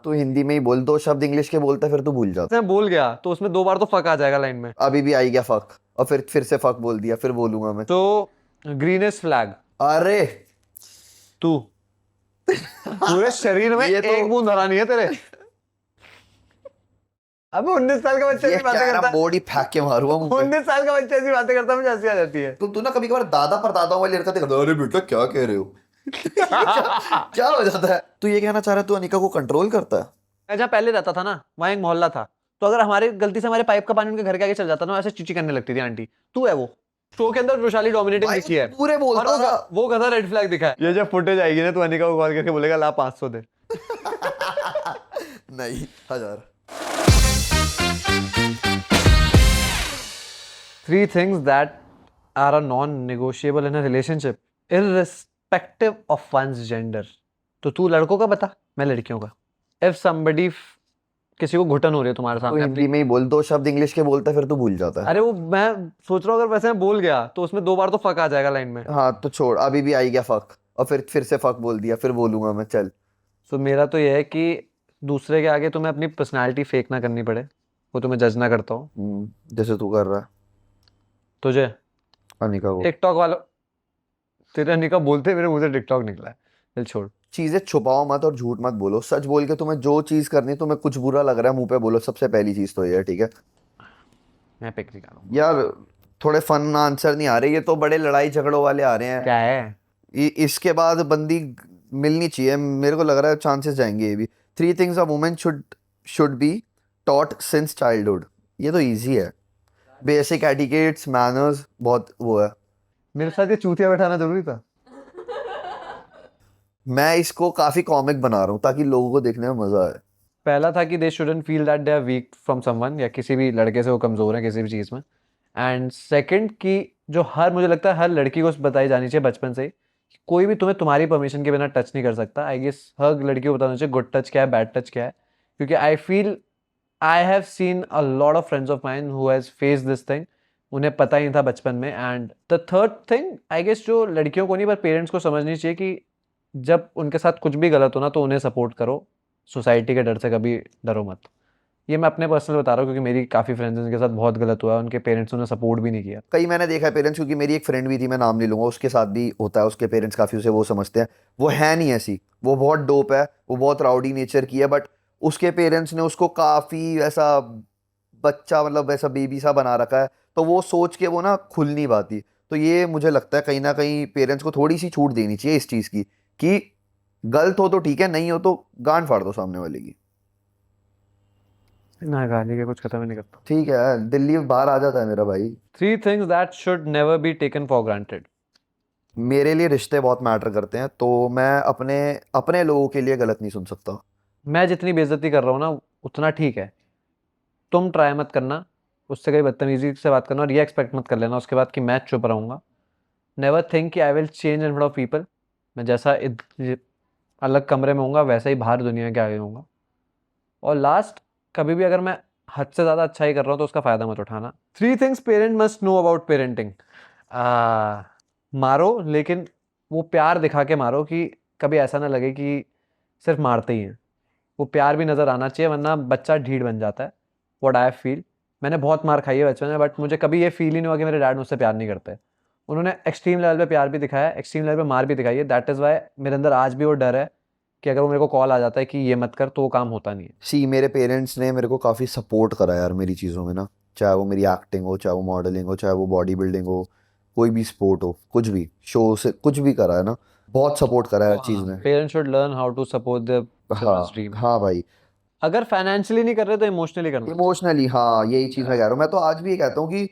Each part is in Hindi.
तू हिंदी में ही बोल, 2 शब्द इंग्लिश के बोलता फिर तू भूल जाता। मैं बोल गया तो उसमें 2 बार तो फक आ जाएगा लाइन में। अभी भी आई गया फक, और फिर से फक बोल दिया, फिर बोलूंगा मैं। तो ग्रीनेस्ट फ्लैग अरे तू, पूरे शरीर में ये तो एक बूंद हरा नहीं है तेरे। अब 19 साल का बच्चा ये ऐसी बातें क्या करता है। बॉडी फेंक के मारूंगा मुंह पे। 19 साल का बच्चा ऐसी बातें करता है, मुझे हंसी आ जाती है। तू ना कभी कभार दादा पर दादाओं वाली हरकतें करता है, अरे बेटा क्या कह रहे हो। क्या हो जाता है। तू ये कहना चाह रहा है तू अनिका को कंट्रोल करता है। मैं जहाँ पहले रहता था ना, वहाँ एक मोहल्ला था, तो अगर हमारी गलती से हमारे पाइप का पानी उनके घर के आगे चल जाता ना, ऐसे चीची करने लगती थी आंटी। तू है वो शो के अंदर वैशाली डोमिनेटिंग भाई दिखी है, पूरे बोलता और था। वो गधा रेड फ्लैग दिखा है। ये जब फुटेज आएगी ना, तो अनिका को कॉल करके बोलेगा ला 500 दे। नहीं 1000। 3 things that are a non-negotiable in a relationship, irrespective of one's gender. तो तू लड़कों का बता, मैं लड़कियों का। If somebody किसी को घुटन हो रही है तुम्हारे तू सामने हिंदी में ही बोल, 2 शब्द इंग्लिश के बोलता फिर तू भूल जाता है। अरे वो मैं सोच रहा हूँ, अगर वैसे मैं बोल गया तो उसमें 2 बार तो फक आ जाएगा लाइन में। हाँ तो छोड़, अभी भी आई गया फक, और फिर से फक बोल दिया, फिर बोलूंगा मैं, चल। सो मेरा तो ये है कि दूसरे के आगे तुम्हें अपनी पर्सनालिटी फेक ना करनी पड़े, वो तुम्हें जज ना करता हो। जैसे तू कर रहा है तुझे अनिका को। टिकटॉक वालों, तेरे अनिका बोलते मेरे मुंह से टिकटॉक निकला है। चल छोड़। चीजें छुपाओ मत और झूठ मत बोलो, सच बोल के तुम्हें जो चीज करनी है, तुम्हें कुछ बुरा लग रहा है मुंह पे बोलो, सबसे पहली चीज तो ये है, ठीक है। मैं पिक नहीं करूँ यार थोड़े फन आंसर नहीं आ रहे, ये तो बड़े लड़ाई झगड़ों वाले आ रहे हैं। क्या है। इसके बाद बंदी मिलनी चाहिए, मेरे को लग रहा है चांसेस जाएंगे ये भी। 3 things a woman should be taught since childhood. ये तो इजी है। बेसिक एटिकेट्स, मैनर्स, बहुत वो है। मेरे साथ ये चूतिया बैठाना जरूरी था। मैं इसको काफी कॉमिक बना रहा हूँ ताकि लोगों को देखने में मजा आए। पहला था कि they shouldn't feel that they are weak from someone, या किसी भी लड़के से वो कमजोर है किसी भी चीज़ में। एंड सेकंड कि जो मुझे लगता है हर लड़की को बताई जानी चाहिए बचपन से ही, कि कोई भी तुम्हें तुम्हारी परमिशन के बिना टच नहीं कर सकता। आई गेस हर लड़की को बताना चाहिए गुड टच क्या है, बैड टच क्या है, क्योंकि I feel I have seen a lot of friends of mine who has face this thing, उन्हें पता ही नहीं था बचपन में। And the third thing I guess, जो लड़कियों को नहीं पर पेरेंट्स को समझनी चाहिए कि जब उनके साथ कुछ भी गलत हो ना, तो उन्हें सपोर्ट करो, सोसाइटी के डर से कभी डरो मत। ये मैं अपने पर्सनल बता रहा हूँ, क्योंकि मेरी काफ़ी फ्रेंड्स जिनके साथ बहुत गलत हुआ है, उनके पेरेंट्स ने सपोर्ट भी नहीं किया। कई मैंने देखा है पेरेंट्स, क्योंकि मेरी एक फ्रेंड भी थी, मैं नाम नहीं लूंगा, उसके साथ भी होता है, उसके पेरेंट्स काफी उसे वो समझते हैं, वो है नहीं ऐसी, वो बहुत डोप है, वो बहुत राउडी नेचर की है, बट उसके पेरेंट्स ने उसको काफी ऐसा बच्चा, मतलब ऐसा बेबी सा बना रखा है, तो वो सोच के वो ना खुल नहीं पाती। तो ये मुझे लगता है कहीं ना कहीं पेरेंट्स को थोड़ी सी छूट देनी चाहिए इस चीज की, कि गलत हो तो ठीक है, नहीं हो तो गांड फाड़ दो सामने वाले की। ना गाली के कुछ खत्म ही नहीं करता। ठीक है, दिल्ली बाहर आ जाता है मेरा भाई। 3 things that should never be taken for granted. मेरे लिए रिश्ते बहुत मैटर करते हैं, तो मैं अपने अपने लोगों के लिए गलत नहीं सुन सकता। मैं जितनी बेइज्जती कर रहा हूँ ना, उतना ठीक है। तुम ट्राई मत करना उससे कहीं बदतमीजी से बात करना, और ये एक्सपेक्ट मत कर लेना उसके बाद कि मैं चुप रहूँगा। नेवर थिंक कि I will change in front of people. मैं जैसा अलग कमरे में होऊंगा, वैसा ही बाहर दुनिया के आगे होऊंगा। और लास्ट, कभी भी अगर मैं हद से ज़्यादा अच्छा ही कर रहा हूँ तो उसका फ़ायदा मत उठाना। 3 things parent must know about parenting. मारो, लेकिन वो प्यार दिखा के मारो कि कभी ऐसा ना लगे कि सिर्फ मारते ही हैं। वो प्यार भी नज़र आना चाहिए, वरना बच्चा ढीठ बन जाता है। व्हाट आई फील, मैंने बहुत मार खाई है बचपन में, बट मुझे कभी ये फील ही नहीं हुआ कि मेरे डैड मुझसे प्यार नहीं करते। उन्होंने एक्सट्रीम लेवल पे प्यार भी दिखाया है, एक्सट्रीम लेवल पे मार भी दिखाई है। दैट इज़ वाई मेरे अंदर आज भी वो डर है कि अगर वो मेरे को कॉल आ जाता है कि ये मत कर, तो वो काम होता नहीं है। सी मेरे पेरेंट्स ने मेरे को काफ़ी सपोर्ट करा यार मेरी चीज़ों में ना, चाहे वो मेरी एक्टिंग हो, चाहे वो मॉडलिंग हो, चाहे वो बॉडी बिल्डिंग हो, कोई भी स्पोर्ट हो, कुछ भी शो से कुछ भी करा है ना, बहुत सपोर्ट करा है हर चीज़ में। Parents should learn how to support their childrens हाँ ड्रीम। हाँ भाई। अगर फाइनेंशियली नहीं कर रहे तो इमोशनली करना। इमोशनली, हाँ यही चीज़ मैं कह रहा हूँ। मैं तो आज भी ये कहता हूँ कि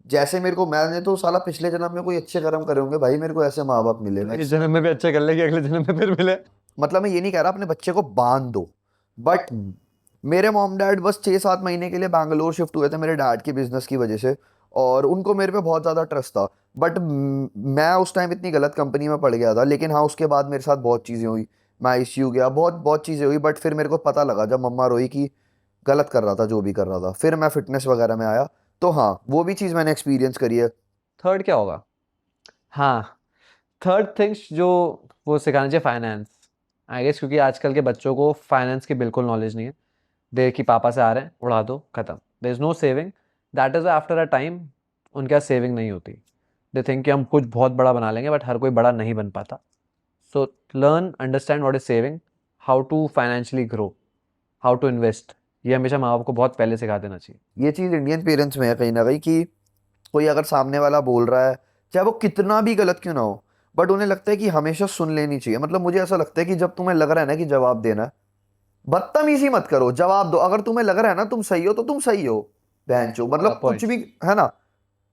जैसे मेरे को, मैंने तो साला पिछले जन्म में कोई अच्छे कर्म करे होंगे भाई, मेरे को ऐसे माँ बाप मिले। मैं इस जन्म में भी अच्छा कर ले कि अगले जन्म में फिर मिले। मतलब मैं ये नहीं कह रहा अपने बच्चे को बांध दो, बट मेरे मॉम डैड बस 6-7 महीने के लिए बैंगलोर शिफ्ट हुए थे मेरे डैड के बिजनेस की वजह से, और उनको मेरे पे बहुत ज़्यादा ट्रस्ट था। बट मैं उस टाइम इतनी गलत कंपनी में पड़ गया था, लेकिन हाँ उसके बाद मेरे साथ बहुत चीज़ें हुई, मैं आईसीयू गया, बहुत बहुत चीज़ें हुई, बट फिर मेरे को पता लगा जब मम्मा रोई कि गलत कर रहा था जो भी कर रहा था, फिर मैं फिटनेस वगैरह में आया। तो हाँ वो भी चीज़ मैंने एक्सपीरियंस करी है। थर्ड क्या होगा? हाँ, थर्ड थिंग्स जो वो सिखाना चाहिए, फाइनेंस। आई गेस क्योंकि आजकल के बच्चों को फाइनेंस की बिल्कुल नॉलेज नहीं है। दे कि पापा से आ रहे हैं उड़ा दो खत्म, there is no saving. That is after a time उनके पास सेविंग नहीं होती। दे थिंक कि हम कुछ बहुत बड़ा बना लेंगे, बट हर कोई बड़ा नहीं बन पाता। So learn, understand what is saving, how to financially grow, how to invest. ये हमेशा माँ बाप को बहुत पहले सिखा देना चाहिए। ये चीज़ इंडियन पेरेंट्स में है कहीं ना कहीं कि कोई अगर सामने वाला बोल रहा है, चाहे वो कितना भी गलत क्यों ना हो, बट उन्हें लगता है कि हमेशा सुन लेनी चाहिए। मतलब मुझे ऐसा लगता है कि जब तुम्हें लग रहा है ना कि जवाब देना है, बदतमीजी मत करो, जवाब दो। अगर तुम्हें लग रहा है ना तुम सही हो तो तुम सही हो, बहन चो, मतलब कुछ पॉइंट। भी है ना।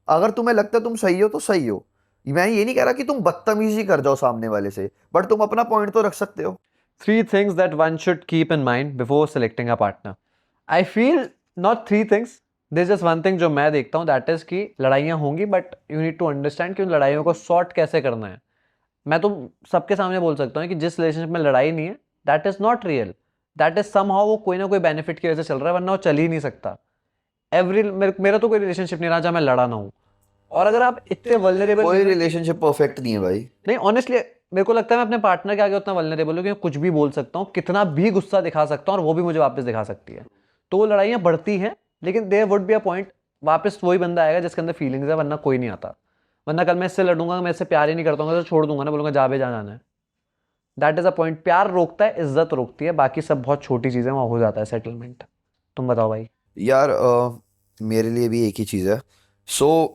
अगर तुम्हें लगता है तुम सही हो तो सही हो। मैं ये नहीं कह रहा कि तुम बदतमीजी कर जाओ सामने वाले से, बट तुम अपना पॉइंट तो रख सकते हो। 3 things that one should keep in mind before selecting a partner. I feel not 3 things. There's just one thing जो मैं देखता हूँ, that is कि लड़ाइयाँ होंगी, but you need to understand कि उन लड़ाइयों को सॉर्ट कैसे करना है। मैं तो सबके सामने बोल सकता हूँ कि जिस रिलेशनशिप में लड़ाई नहीं है, that is not real. That is somehow वो कोई ना कोई बेनिफिट की वजह से चल रहा है, वरना वो चल ही नहीं सकता। मेरा तो कोई रिलेशनशिप नहीं रहा जहाँ मैं लड़ा ना हूँ। और अगर आप इतने वल्नरेबल कोई रिलेशनशिप परफेक्ट नहीं है भाई। नहीं, ऑनेस्टली मेरे को लगता है मैं अपने पार्टनर के आगे उतना वल्नरेबल हूँ कि मैं कुछ भी बोल सकता हूँ, कितना भी गुस्सा दिखा सकता हूँ, और वो भी मुझे वापस दिखा सकती है। तो वो लड़ाइयाँ बढ़ती हैं, लेकिन there would be a point वापस वही बंदा आएगा जिसके अंदर फीलिंग्स है, वरना कोई नहीं आता। वरना कल मैं इससे लड़ूंगा, मैं इससे प्यार ही नहीं करता हूँ, तो छोड़ दूंगा ना, बोलूंगा जा बे, जा जाना है। That is a point. प्यार रोकता है, इज्जत रोकती है, बाकी सब बहुत छोटी चीजें, वहाँ हो जाता है सेटलमेंट। तुम बताओ भाई। यार मेरे लिए भी एक ही चीज़ है।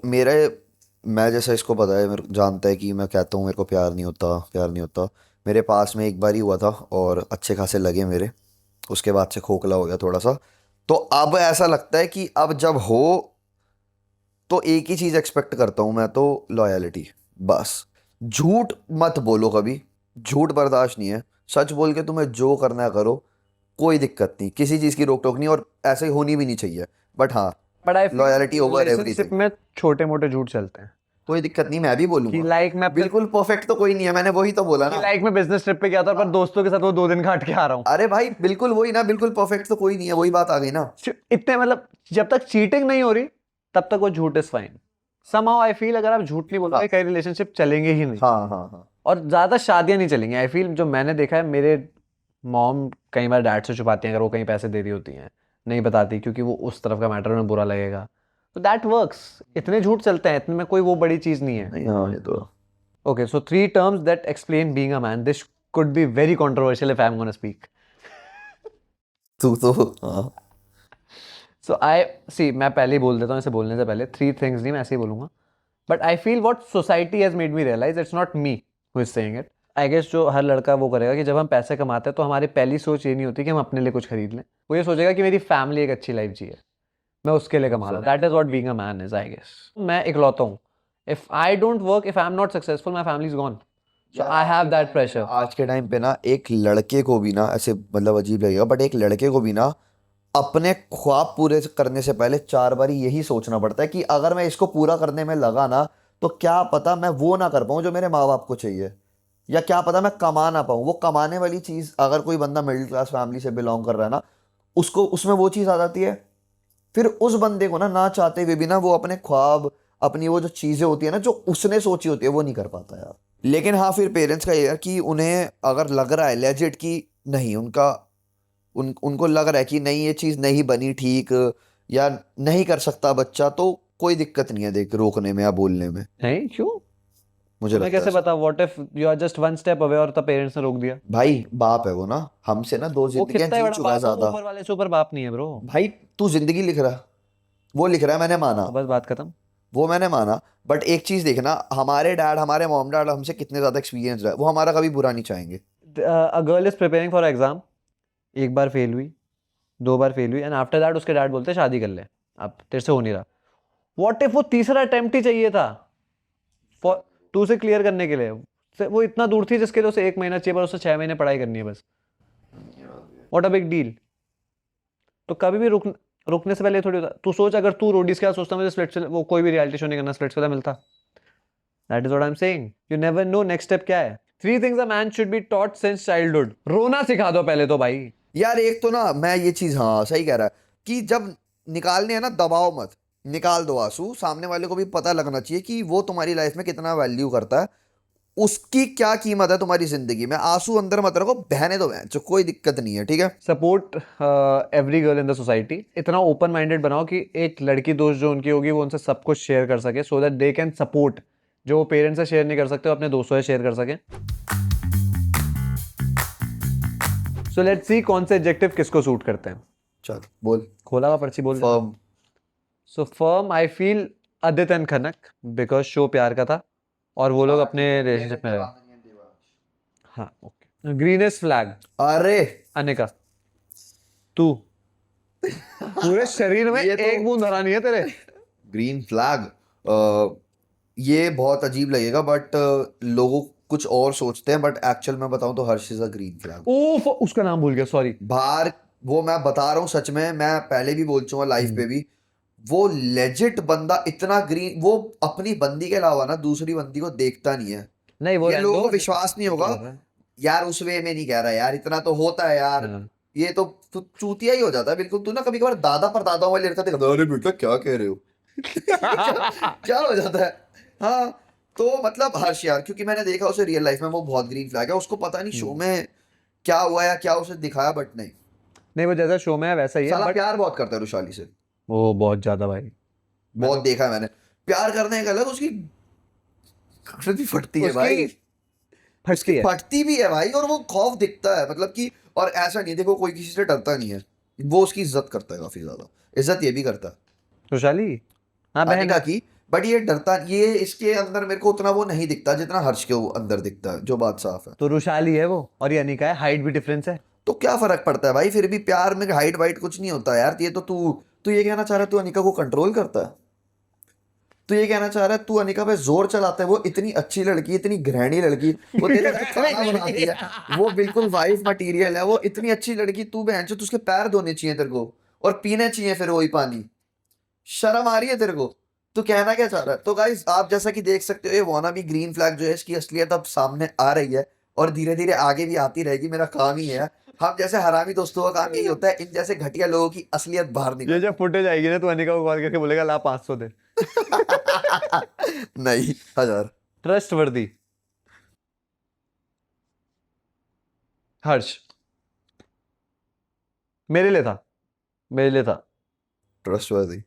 मेरे, मैं जैसा इसको पता है, मेरे जानता है कि मैं कहता हूँ मेरे को प्यार नहीं होता, प्यार नहीं होता। मेरे पास में एक बार ही हुआ था और अच्छे खासे लगे मेरे, उसके बाद से खोखला हो गया थोड़ा सा। तो अब ऐसा लगता है कि अब जब हो तो एक ही चीज़ एक्सपेक्ट करता हूँ मैं, तो लॉयलिटी। बस झूठ मत बोलो कभी, झूठ बर्दाश्त नहीं है। सच बोल के तुम्हें जो करना है करो, कोई दिक्कत नहीं, किसी चीज़ की रोक टोक नहीं, और ऐसे होनी भी नहीं चाहिए। बट हाँ, but I feel loyalty over relationship everything. में छोटे मोटे झूठ चलते हैं। कोई दिक्कत नहीं, मैं भी कि बोलूंगा। लाइक मैं अपने बिल्कुल परफेक्ट तो कोई नहीं है, मैंने वही तो बोला कि ना। लाइक मैं बिजनेस ट्रिप पे गया था, पर दोस्तों के साथ वो 2 दिन काट के आ रहा हूँ। अरे भाई बिल्कुल वही ना, बिल्कुल परफेक्ट तो कोई नहीं है, वही बात आ गई ना। इतने मतलब जब तक चीटिंग नहीं हो रही तब तक वो झूठ is fine. Somehow I feel अगर आप झूठ नहीं हाँ बोलोगे, कई रिलेशनशिप चलेंगे ही नहीं। हाँ हाँ हाँ। और ज्यादा शादियां नहीं चलेंगी। आई फील जो मैंने देखा है, मेरे मॉम कई बार डैड से छुपाती हैं अगर वो कहीं पैसे दे रही होती हैं, नहीं बताती क्योंकि वो उस तरफ का मैटर उन्हें बुरा लगेगा। तो दैट वर्क्स। इतने झूठ चलते हैं, इतने में कोई वो बड़ी चीज नहीं है। नहीं, हाँ ये तो। Okay, so 3 terms that explain being a man. This could be very controversial if I'm gonna speak. तू तो, हाँ। सो आई सी, मैं पहले ही बोल देता हूँ इसे बोलने से पहले, 3 things नहीं, मैं ऐसे ही बोलूंगा। But I feel what society has made me realise, it's not me who is saying it. I guess जो हर लड़का वो करेगा कि जब हम पैसे कमाते हैं तो हमारी पहली सोच ये नहीं होती कि हम अपने लिए कुछ खरीद लें। वो ये सोचेगा कि मेरी फैमिली एक अच्छी लाइफ जिए, मैं उसके लिए कमा रहा हूँ। That is what being a man is, I guess. मैं इकलौता हूँ। If I don't work, if I am not successful, my family is gone. So I have that pressure. आज के टाइम पे ना एक लड़के को भी ना, ऐसे मतलब अजीब लगेगा, बट एक लड़के को भी ना अपने ख्वाब पूरे करने से पहले 4 बारी यही सोचना पड़ता है कि अगर मैं इसको पूरा करने में लगा ना, तो क्या पता मैं वो ना कर पाऊँ जो मेरे माँ बाप को चाहिए, या क्या पता मैं कमा ना पाऊँ। वो कमाने वाली चीज़, अगर कोई बंदा मिडिल क्लास फैमिली से बिलोंग कर रहा है ना, उसको उसमें वो चीज़ आ जाती है। फिर उस बंदे को ना चाहते हुए भी ना वो अपने ख्वाब, अपनी वो जो चीज़ें होती है ना जो उसने सोची होती है, वो नहीं कर पाता यार। लेकिन हाँ, फिर पेरेंट्स का ये है कि उन्हें अगर लग रहा है लेजिट कि नहीं, उनको लग रहा है कि नहीं ये चीज़ नहीं बनी ठीक, या नहीं कर सकता बच्चा, तो कोई दिक्कत नहीं है देख रोकने में या बोलने में। नहीं, क्यों? मुझे तुम्हें लगता है कैसे ऐसा। पता? What if you are just 1 step away और तब पेरेंट्स ने रोक दिया? भाई बाप है वो ना, हमसे ना 2 वो जिंदगियां कितना ही जी बड़ा चुका है बाप हो, वो ज्यादा। ऊपर वाले से ऊपर बाप नहीं है ब्रो। भाई तू जिंदगी लिख रहा, वो लिख रहा है, मैंने माना, तो बस बात खत्म। वो मैंने माना। बट एक चीज देखना, हमारे डैड, हमारे मॉम डैड हमसे कितने ज्यादा एक्सपीरियंस रहा है, वो हमारा कभी बुरा नहीं चाहेंगे। A girl is preparing for exam, एक बार फेल हुई, 2 बार फेल हुई, एंड आफ्टर दैट उसके डैड बोलते शादी कर ले, अब तेरे से हो नहीं रहा। व्हाट इफ वो तीसरा अटेम्प्ट ही चाहिए था फॉर टू से क्लियर करने के लिए? वो इतना दूर थी जिसके लिए उसे 1 महीना चाहिए, पर उसे 6 महीने पढ़ाई करनी है बस। What a big deal. तो कभी भी रुकने से पहले ये थोड़ी होता। तू सोच, अगर तू रोडीज क्या सोचता, मुझे स्प्लिट्स, वो कोई भी रियलिटी शो नहीं करना, स्प्लिट्स का मिलता। That is what I am saying, you never know next step क्या है। 3 things a man should be taught since childhood. रोना सिखा दो पहले तो भाई। यार एक तो ना मैं ये चीज, हाँ सही कह रहा है, कि जब निकालने हैं ना दबाओ मत, निकाल दो आंसू। सामने वाले को भी पता लगना चाहिए कि वो तुम्हारी लाइफ में कितना वैल्यू करता है। उसकी क्या कीमत है तुम्हारी जिंदगी में? आंसू अंदर मत रखो, बहने दो बहन, जो कोई दिक्कत नहीं है, ठीक है? Support every girl in the society, इतना ओपन माइंडेड बनाओ कि एक लड़की दोस्त जो उनकी होगी वो उनसे सब कुछ शेयर कर सके, so that they can support, जो वो पेरेंट्स से शेयर नहीं कर सकते वो अपने दोस्तों से शेयर कर सके। सो लेट्स सी कौन से एडजेक्टिव किसको सूट करते हैं। चल बोल। खोला हुआ पर्ची बोल। Firm. So firm I feel Aditya and Khanak, because show प्यार का था और वो लोग अपने रिलेशनशिप में रहे। हाँ ओके। ग्रीनेस्ट फ्लैग अरे अनिका, तू पूरे शरीर में ये तो- एक बूंद हरा नहीं है तेरे। ग्रीन फ्लैग, ये बहुत अजीब लगेगा बट लोगों कुछ और सोचते हैं, बट एक्चुअल में बताऊं तो हर्ष इज अ ग्रीन फ्लैग। ओफ, उसका नाम भूल गया, सॉरी। बाहर वो मैं बता रहा हूँ सच में, मैं पहले भी बोल चुका लाइफ पे भी, वो लेजिट बंदा इतना ग्रीन, वो अपनी बंदी के अलावा ना दूसरी बंदी को देखता नहीं है। नहीं वो ये लोगों को रैंडो विश्वास नहीं होगा यार, उस वे में नहीं कह रहा यार, इतना तो होता है यार। हाँ। ये तो तू चूतिया ही हो जाता है बिल्कुल। तू ना कभी कभार दादा पर दादा वाले लड़का देखा, अरे बेटा क्या कह रहे हो क्या हो जाता है। हाँ तो मतलब हर्ष यार, क्योंकि मैंने देखा उसे रियल लाइफ में, वो बहुत ग्रीन फ्लैग है। उसको पता नहीं शो में क्या हुआ या क्या उसे दिखाया, बट नहीं, नहीं वो जैसा शो में है वैसा ही है, साला बट प्यार बहुत करता है रुशाली से। वो बहुत ज्यादा भाई। बहुत देखा है मैंने, प्यार करने का अलग, उसकी कसरत भी फटती है भाई, फटती है। फटती भी है भाई, और वो खौफ दिखता है मतलब कि। और ऐसा नहीं, देखो कोई किसी से डरता नहीं है, वो उसकी इज्जत करता है काफी ज्यादा, इज्जत ये भी करता है खुशहाली, हाँ बहन अनिका है। की। बट ये डरता, ये इसके अंदर मेरे को उतना वो नहीं दिखता जितना हर्ष के अंदर दिखता है, जो बात साफ है। तो रुशाली है वो और ये अनिका है, हाइट भी डिफरेंस है। तो क्या फर्क पड़ता है भाई, फिर भी प्यार में हाइट वाइट कुछ नहीं होता यार। ये तो तू ये कहना चाह रहा है तू अनिका को कंट्रोल करता है? तू ये कहना चाह रहा है तू अनिका पे जोर चलाता है? वो इतनी अच्छी लड़की, इतनी गृहिणी लड़की, वो तेरे लिए खाना बनाती है, वो बिल्कुल वाइफ मटेरियल है, वो इतनी अच्छी लड़की, तू बहन चो, उसके पैर धोने चाहिए तेरे को और पीने चाहिए फिर वही पानी। शर्म आ रही है तेरे को? तू कहना क्या चाह रहा है? तो गाइस आप जैसा कि देख सकते हो, ये वाना भी ग्रीन फ्लैग जो है, इसकी असलियत अब सामने आ रही है और धीरे धीरे आगे भी आती रहेगी। मेरा काम ही है, हम जैसे हरामी दोस्तों का काम यही होता है, इन जैसे घटिया लोगों की असलियत बाहर ये निकाल। जब फुटेज आएगी ना तो अनिका को कॉल करके बोलेगा ला 500 दे। नहीं 1000। ट्रस्ट वर्दी हर्ष, मेरे लिए था, मेरे लिए था। ट्रस्टवर्दी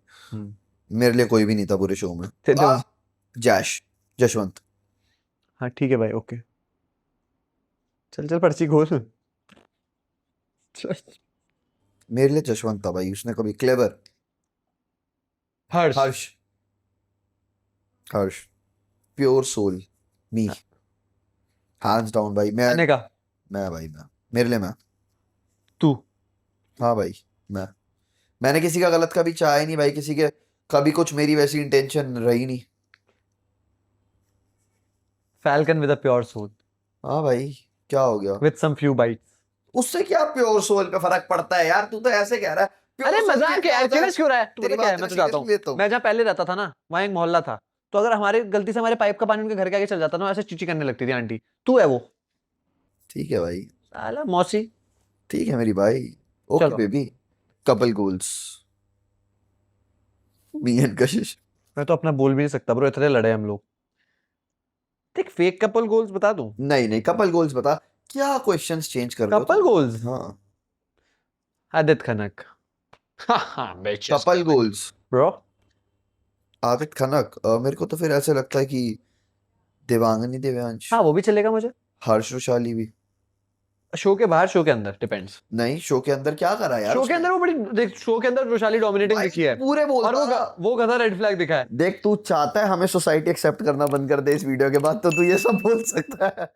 मेरे लिए कोई भी नहीं था पूरे शो में। जशवंत। हाँ ठीक है भाई, ओके। चल चल पर्ची खोल। मेरे लिए जशवंत था भाई, उसने कभी क्लेवर। हर्ष। हर्ष। हर्ष प्योर सोल मी, हैंड्स डाउन भाई। मैं अनिका, भाई मैं, मेरे लिए मैं। तू। हाँ भाई मैंने किसी का गलत कभी चाहा ही नहीं भाई, किसी के कभी कुछ मेरी वैसी इंटेंशन रही नहीं। Falcon with a pure soul, हाँ भाई क्या हो गया? With some few bites. उससे क्या प्योर सोल पे फर्क पड़ता है यार? तू तो ऐसे कह रहा है pure अरे soul मजाक क्या है, होता है? सीरियस क्यों रहा है? तू तेरी पता क्या है, बात मैं तो मैं जाता seriously लेता हूँ, हूँ। मैं जहाँ पहले रहता था ना वहाँ एक मोहल्ला था, तो अगर हमारे गलती से हमारे पाइप का पानी उनके घर के आगे चल जाता ना, ऐसे चीची करने लगती थी आंटी। तू है वो ठीक है भाई, साला मौसी। ठीक है मेरी भाई। ओके चलो। Baby. Couple goals, me and कशिश। मैं तो अपना बोल भी नहीं सकता ब्रो, इतने लड़े हम लोग। देख फेक कपल गोल्स बता दूं। नहीं नहीं, कपल गोल्स बता, क्या क्वेश्चंस चेंज कर रहे हो कपल तुम? गोल्स, हाँ आदित्य खनक। हाँ कपल गोल्स। ब्रो। आदित्य खनक, मेरे को तो फिर ऐसे लगता है कि देवांगनी देवांश, हाँ वो भी चलेगा मुझे, हर्ष वैशाली भी। शो के बाहर शो के अंदर डिपेंड्स। नहीं शो के अंदर क्या करा यार शो के उसने? अंदर वो बड़ी देख, शो के अंदर रोशाली डोमिनेटिंग भाई, दिखी है पूरे बोलता और था। वो गधा रेड फ्लैग दिखा है। देख तू चाहता है हमें सोसाइटी एक्सेप्ट करना बंद कर दे इस वीडियो के बाद, तो तू ये सब बोल सकता है।